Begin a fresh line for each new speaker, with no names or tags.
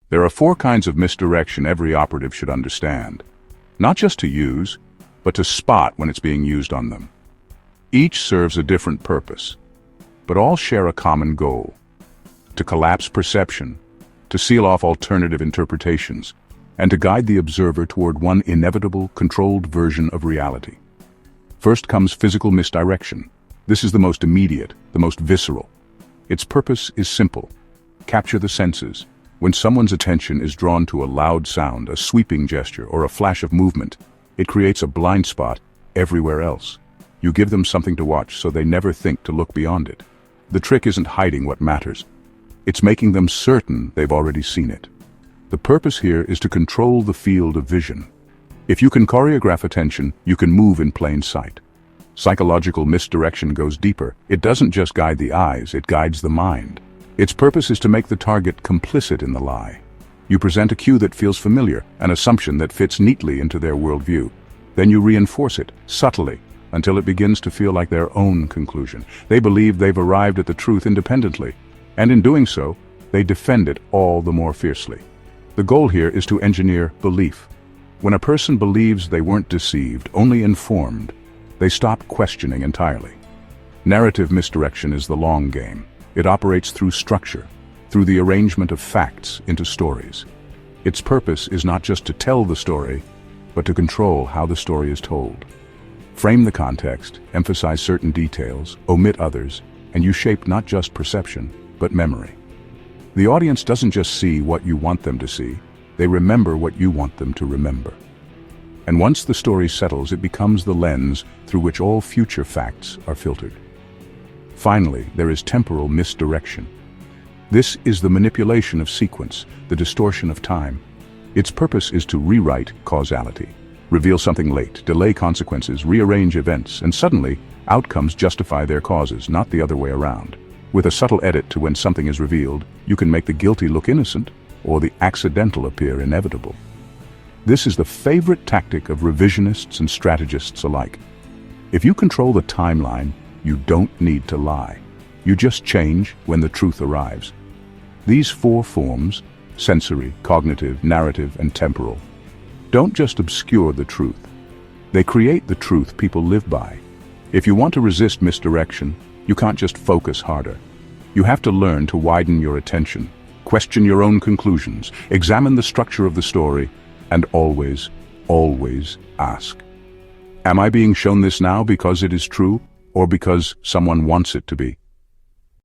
There are 4 kinds of misdirection every operative should understand. Not just to use, but to spot when it's being used on them. Each serves a different purpose, but all share a common goal: to collapse perception, to seal off alternative interpretations, and to guide the observer toward one inevitable, controlled version of reality. First comes physical misdirection. This is the most immediate, the most visceral. Its purpose is simple: capture the senses. When someone's attention is drawn to a loud sound, a sweeping gesture, or a flash of movement, it creates a blind spot everywhere else. You give them something to watch so they never think to look beyond it. The trick isn't hiding what matters. It's making them certain they've already seen it. The purpose here is to control the field of vision. If you can choreograph attention, you can move in plain sight. Psychological misdirection goes deeper. It doesn't just guide the eyes, it guides the mind. Its purpose is to make the target complicit in the lie. You present a cue that feels familiar, an assumption that fits neatly into their worldview. Then you reinforce it, subtly, until it begins to feel like their own conclusion. They believe they've arrived at the truth independently, and in doing so, they defend it all the more fiercely. The goal here is to engineer belief. When a person believes they weren't deceived, only informed, they stop questioning entirely. Narrative misdirection is the long game. It operates through structure, through the arrangement of facts into stories. Its purpose is not just to tell the story, but to control how the story is told. Frame the context, emphasize certain details, omit others, and you shape not just perception, but memory. The audience doesn't just see what you want them to see, they remember what you want them to remember. And once the story settles, it becomes the lens through which all future facts are filtered. Finally, there is temporal misdirection. This is the manipulation of sequence, the distortion of time. Its purpose is to rewrite causality, reveal something late, delay consequences, rearrange events, and suddenly, outcomes justify their causes, not the other way around. With a subtle edit to when something is revealed, you can make the guilty look innocent, or the accidental appear inevitable. This is the favorite tactic of revisionists and strategists alike. If you control the timeline, you don't need to lie. You just change when the truth arrives. These 4 forms, sensory, cognitive, narrative, and temporal, don't just obscure the truth. They create the truth people live by. If you want to resist misdirection, you can't just focus harder. You have to learn to widen your attention, question your own conclusions, examine the structure of the story, and always, always ask: am I being shown this now because it is true, or because someone wants it to be?